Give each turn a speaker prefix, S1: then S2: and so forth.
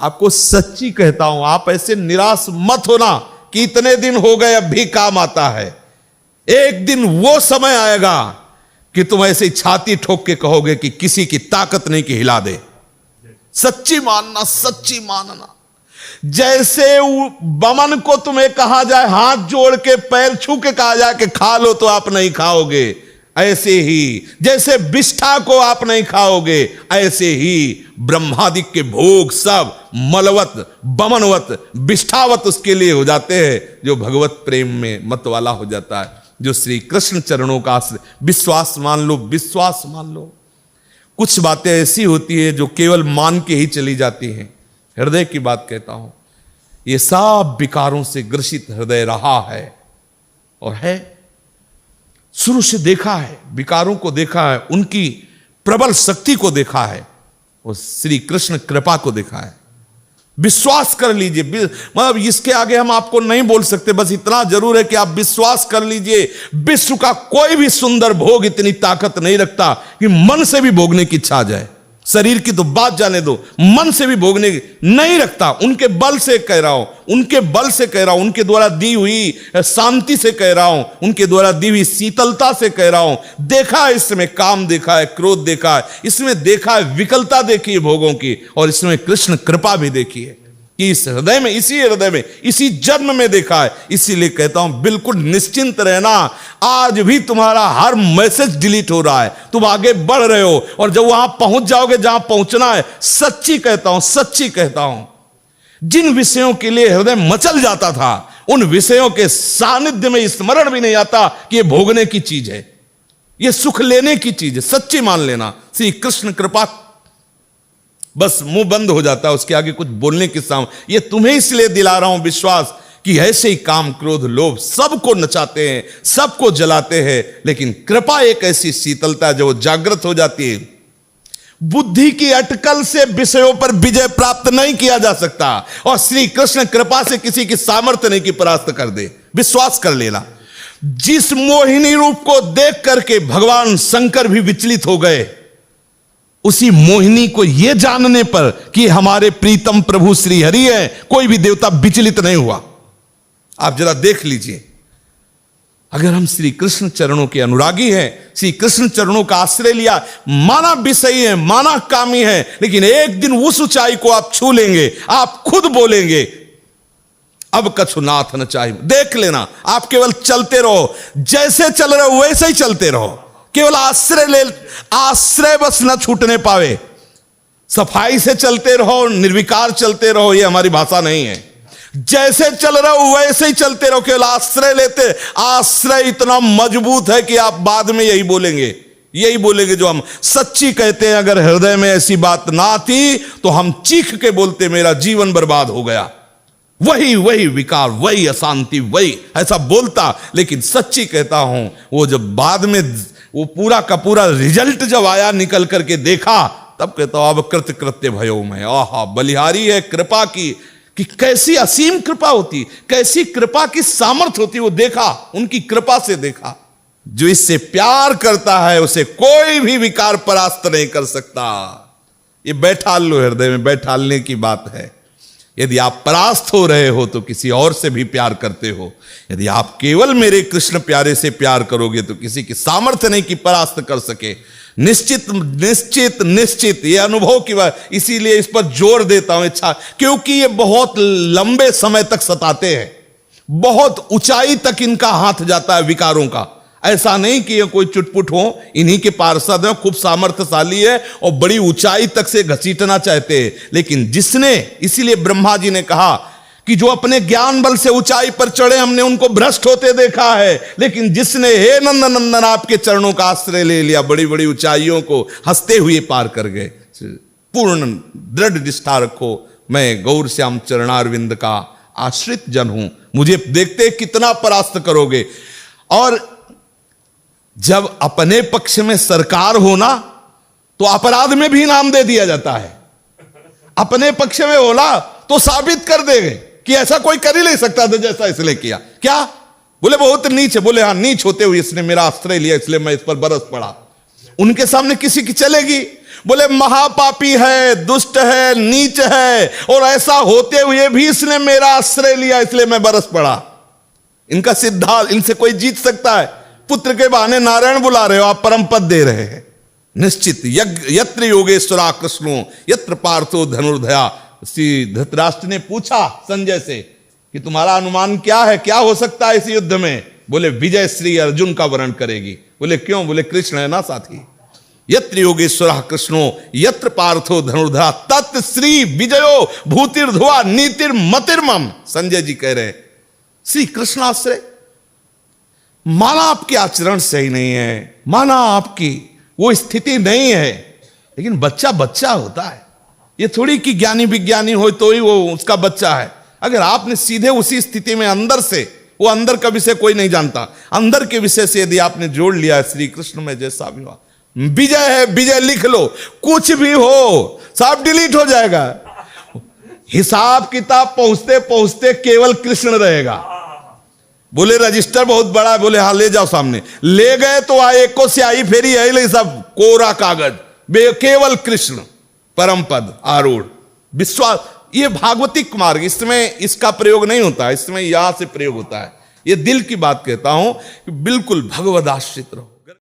S1: आपको सच्ची कहता हूं, आप ऐसे निराश मत होना कि इतने दिन हो गए अब भी काम आता है। एक दिन वो समय आएगा कि तुम ऐसे छाती ठोक के कहोगे कि किसी की ताकत नहीं कि हिला दे। सच्ची मानना, सच्ची मानना। जैसे बमन को तुम्हें कहा जाए, हाथ जोड़ के पैर छू के कहा जाए कि खा लो, तो आप नहीं खाओगे। ऐसे ही जैसे विष्ठा को आप नहीं खाओगे, ऐसे ही ब्रह्मादिक के भोग सब मलवत, बमनवत, विष्ठावत उसके लिए हो जाते हैं जो भगवत प्रेम में मत वाला हो जाता है, जो श्री कृष्ण चरणों का विश्वास मान लो, विश्वास मान लो। कुछ बातें ऐसी होती है जो केवल मान के ही चली जाती हैं। हृदय की बात कहता हूं, ये सब विकारों से ग्रसित हृदय रहा है और है, शुरू से देखा है, विकारों को देखा है, उनकी प्रबल शक्ति को देखा है और श्री कृष्ण कृपा को देखा है। विश्वास कर लीजिए, मतलब इसके आगे हम आपको नहीं बोल सकते, बस इतना जरूर है कि आप विश्वास कर लीजिए, विश्व का कोई भी सुंदर भोग इतनी ताकत नहीं रखता कि मन से भी भोगने की इच्छा आ जाए। शरीर की तो बात जाने दो, मन से भी भोगने नहीं रखता। उनके बल से कह रहा हूं, उनके बल से कह रहा हूं, उनके द्वारा दी हुई शांति से कह रहा हूं, उनके द्वारा दी हुई शीतलता से कह रहा हूं। देखा है इसमें काम, देखा है क्रोध, देखा है इसमें, देखा है विकलता देखी है भोगों की, और इसमें कृष्ण कृपा भी देखी है कि इस हृदय में, इसी हृदय में, इसी जन्म में देखा है। इसीलिए कहता हूं बिल्कुल निश्चिंत रहना। आज भी तुम्हारा हर मैसेज डिलीट हो रहा है, तुम आगे बढ़ रहे हो, और जब वहां पहुंच जाओगे जहां पहुंचना है, सच्ची कहता हूं, सच्ची कहता हूं, जिन विषयों के लिए हृदय मचल जाता था, उन विषयों के सानिध्य में स्मरण भी नहीं आता कि ये भोगने की चीज है, ये सुख लेने की चीज है। सच्ची मान लेना, श्री कृष्ण कृपा, बस मुंह बंद हो जाता है, उसके आगे कुछ बोलने की सामने। ये तुम्हें इसलिए दिला रहा हूं विश्वास कि ऐसे ही काम, क्रोध, लोभ सबको नचाते हैं, सबको जलाते हैं, लेकिन कृपा एक ऐसी शीतलता जो जागृत हो जाती है। बुद्धि की अटकल से विषयों पर विजय प्राप्त नहीं किया जा सकता, और श्री कृष्ण कृपा से किसी की सामर्थ्य नहीं कि परास्त कर दे। विश्वास कर लेना। जिस मोहिनी रूप को देख करके भगवान शंकर भी विचलित हो गए, उसी मोहिनी को यह जानने पर कि हमारे प्रीतम प्रभु श्री हरि है, कोई भी देवता विचलित नहीं हुआ। आप जरा देख लीजिए, अगर हम श्री कृष्ण चरणों के अनुरागी हैं, श्री कृष्ण चरणों का आश्रय लिया, माना विषयी है, माना कामी है, लेकिन एक दिन उस ऊंचाई को आप छू लेंगे, आप खुद बोलेंगे अब कछु नाथ न चाहिए। देख लेना, आप केवल चलते रहो, जैसे चल रहे हो वैसे ही चलते रहो, केवल आश्रय ले, आश्रय बस न छूटने पावे। सफाई से चलते रहो, निर्विकार चलते रहो, ये हमारी भाषा नहीं है। जैसे चल रहे हो वैसे ही चलते रहो, केवल आश्रय लेते। आश्रय इतना मजबूत है कि आप बाद में यही बोलेंगे जो हम सच्ची कहते हैं। अगर हृदय में ऐसी बात ना आती तो हम चीख के बोलते मेरा जीवन बर्बाद हो गया, वही विकार, वही अशांति, वही ऐसा बोलता। लेकिन सच्ची कहता हूं, वो जब बाद में वो पूरा का पूरा रिजल्ट जब आया, निकल करके देखा, तब कहता हूं अब कृत्य भयो में। आहा, बलिहारी है कृपा की, कि कैसी असीम कृपा होती, कैसी कृपा की सामर्थ्य होती, वो देखा, उनकी कृपा से देखा। जो इससे प्यार करता है उसे कोई भी विकार परास्त नहीं कर सकता। ये बैठाल लो, हृदय में बैठालने की बात है। यदि आप परास्त हो रहे हो तो किसी और से भी प्यार करते हो। यदि आप केवल मेरे कृष्ण प्यारे से प्यार करोगे तो किसी की सामर्थ्य नहीं कि परास्त कर सके। निश्चित निश्चित निश्चित ये अनुभव की बात, इसीलिए इस पर जोर देता हूं इच्छा, क्योंकि ये बहुत लंबे समय तक सताते हैं, बहुत ऊंचाई तक इनका हाथ जाता है विकारों का। ऐसा नहीं कि ये कोई चुटपुट हो, इन्हीं के पार्षद है, खूब सामर्थ्यशाली है और बड़ी ऊंचाई तक से घसीटना चाहते हैं। लेकिन जिसने, इसीलिए ब्रह्मा जी ने कहा कि जो अपने ज्ञान बल से ऊंचाई पर चढ़े हमने उनको भ्रष्ट होते देखा है, लेकिन जिसने हे नंदन नंदन आपके चरणों का आश्रय ले लिया, बड़ी बड़ी ऊंचाइयों को हंसते हुए पार कर गए। पूर्ण दृढ़ निष्ठा रखो, मैं गौर श्याम चरणारविंद का आश्रित जन हूं, मुझे देखते कितना परास्त करोगे। और जब अपने पक्ष में सरकार होना तो अपराध में भी इनाम दे दिया जाता है। अपने पक्ष में होला तो साबित कर देंगे कि ऐसा कोई कर ही नहीं सकता था जैसा इसने किया। क्या बोले बहुत नीच है, बोले हाँ नीच होते हुए इसने मेरा आश्रय लिया इसलिए मैं इस पर बरस पड़ा। उनके सामने किसी की चलेगी, बोले महापापी है, दुष्ट है, नीच है, और ऐसा होते हुए भी इसने मेरा आश्रय लिया इसलिए मैं बरस पड़ा। इनका सिद्धांत, इनसे कोई जीत सकता है? पुत्र के बहाने नारायण बुला रहे हो आप, परम पद दे रहे हैं। निश्चित यत्र योगेश्वरा कृष्णो यत्र पार्थो धनुर्धया। श्री धृतराष्ट्र ने पूछा संजय से कि तुम्हारा अनुमान क्या है, क्या हो सकता है इस युद्ध में? बोले विजय श्री अर्जुन का वर्ण करेगी। बोले क्यों? बोले कृष्ण है ना साथी। यत्र योगेश्वरः कृष्णो यत्र पार्थो धनुर्धरा तत् श्री विजयो भूतिर्धुआ नीतिर्मतिर्मम। संजय जी कह रहे हैं श्री कृष्णाश्रय, माना आपके आचरण सही नहीं है, माना आपकी वो स्थिति नहीं है, लेकिन बच्चा बच्चा होता है। ये थोड़ी कि ज्ञानी विज्ञानी हो तो ही वो उसका बच्चा है। अगर आपने सीधे उसी स्थिति में अंदर से, वो अंदर का विषय कोई नहीं जानता, अंदर के विषय से यदि आपने जोड़ लिया श्री कृष्ण में जैसा भी हुआ, विजय है, विजय लिख लो, कुछ भी हो सब डिलीट हो जाएगा। हिसाब किताब पहुंचते पहुंचते केवल कृष्ण रहेगा। बोले रजिस्टर बहुत बड़ा है, बोले हाँ ले जाओ सामने। ले गए तो आए को स्याही फेरी है, सब कोरा कागज, केवल कृष्ण परम पद आरूढ़ विश्वास। ये भागवतिक मार्ग, इसमें इसका प्रयोग नहीं होता है, इसमें यहां से प्रयोग होता है। ये दिल की बात कहता हूं कि बिल्कुल भगवद आश्रित रहो।